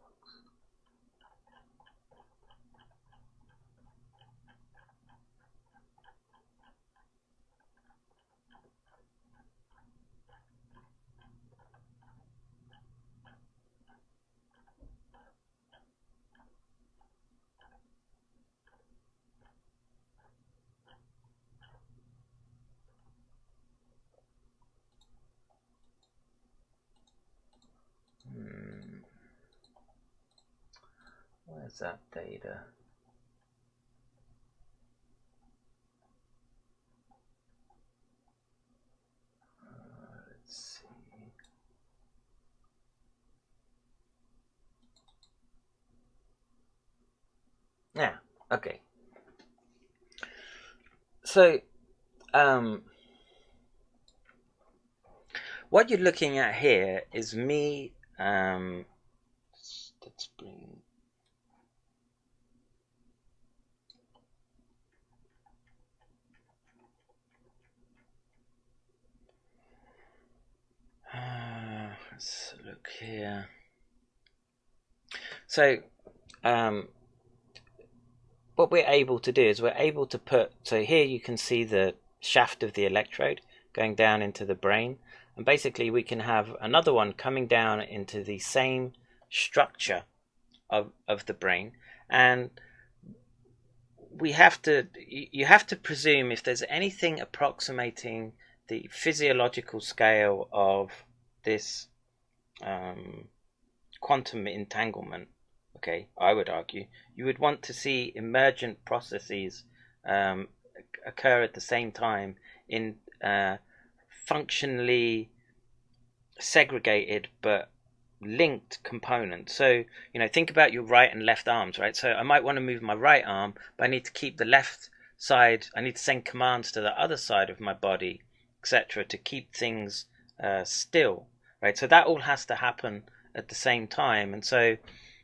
Where's that data? Let's see. Yeah, okay. So, what you're looking at here is me, let's bring... let's look here. So, what we're able to do is we're able to put, so here you can see the shaft of the electrode going down into the brain, and basically we can have another one coming down into the same structure of the brain, and you have to presume if there's anything approximating the physiological scale of this quantum entanglement, okay, I would argue, you would want to see emergent processes occur at the same time in functionally segregated but linked components. So, think about your right and left arms, right? So I might want to move my right arm, but I need to keep the left side, I need to send commands to the other side of my body, etc., to keep things still, right? So that all has to happen at the same time. And so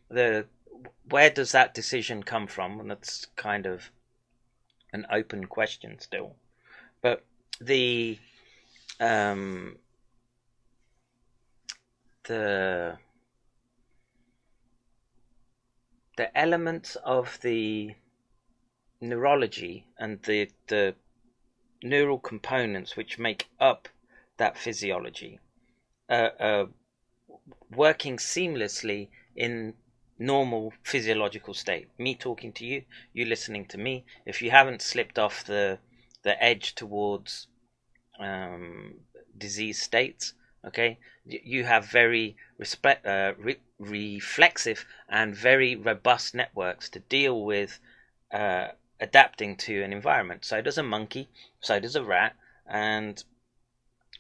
where does that decision come from? And that's kind of an open question still. But the elements of the neurology and the neural components which make up that physiology working seamlessly in normal physiological state. Me talking to you, you listening to me. If you haven't slipped off the edge towards disease states, okay, you have very reflexive and very robust networks to deal with adapting to an environment. So does a monkey, so does a rat,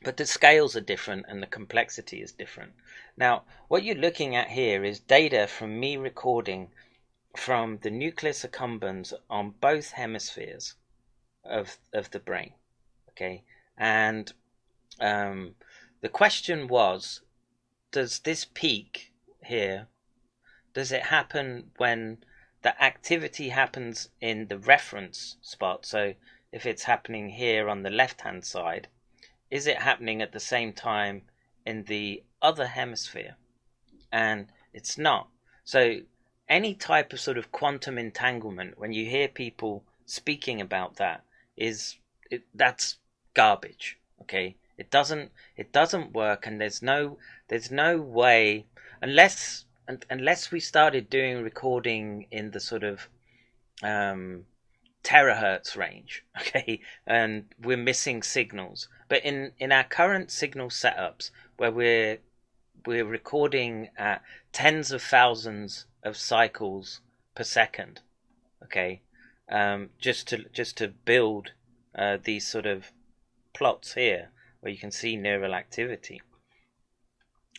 but the scales are different and the complexity is different. Now, what you're looking at here is data from me recording from the nucleus accumbens on both hemispheres of the brain, okay? And the question was, does this peak here, does it happen when the activity happens in the reference spot? So if it's happening here on the left-hand side, is it happening at the same time in the other hemisphere? And it's not. So any type of sort of quantum entanglement, when you hear people speaking about that, that's garbage. Okay, it doesn't work, and there's no way, unless we started doing recording in the sort of terahertz range, okay, and we're missing signals. But in our current signal setups, where we're recording at tens of thousands of cycles per second, okay, just to build these sort of plots here where you can see neural activity,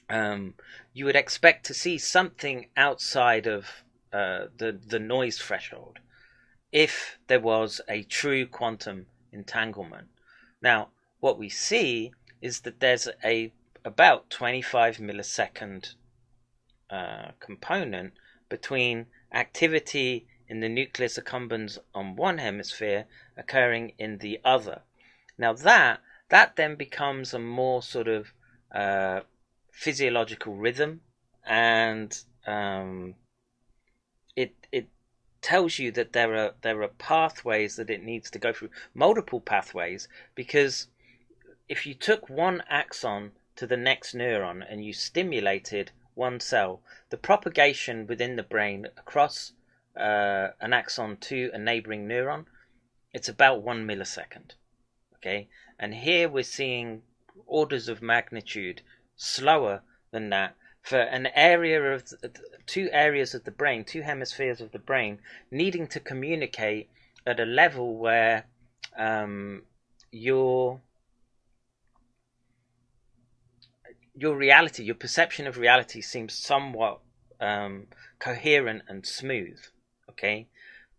you would expect to see something outside of the noise threshold if there was a true quantum entanglement. Now, what we see is that there's about 25 millisecond component between activity in the nucleus accumbens on one hemisphere occurring in the other. Now that then becomes a more sort of physiological rhythm, and it tells you that there are pathways that it needs to go through, multiple pathways, because if you took one axon to the next neuron and you stimulated one cell, the propagation within the brain across an axon to a neighboring neuron, it's about 1 millisecond. Okay, and here we're seeing orders of magnitude slower than that for an area of two areas of the brain, two hemispheres of the brain, needing to communicate at a level where your reality, your perception of reality seems somewhat coherent and smooth. Okay,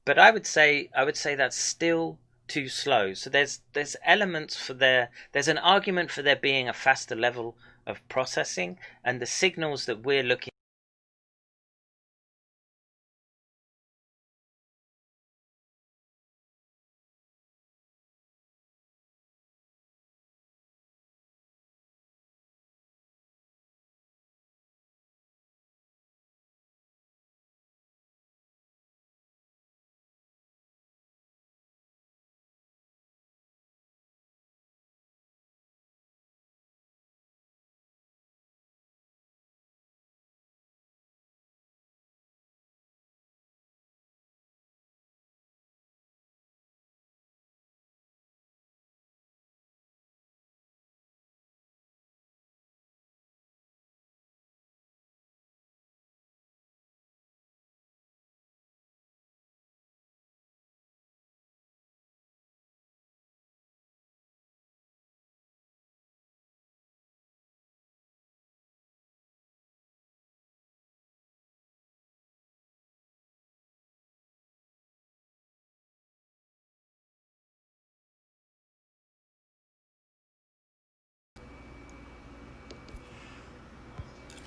but I would say that's still too slow. So there's elements for there's an argument for there being a faster level of processing, and the signals that we're looking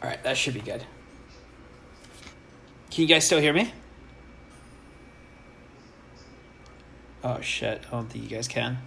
All right, that should be good. Can you guys still hear me? Oh shit, I don't think you guys can.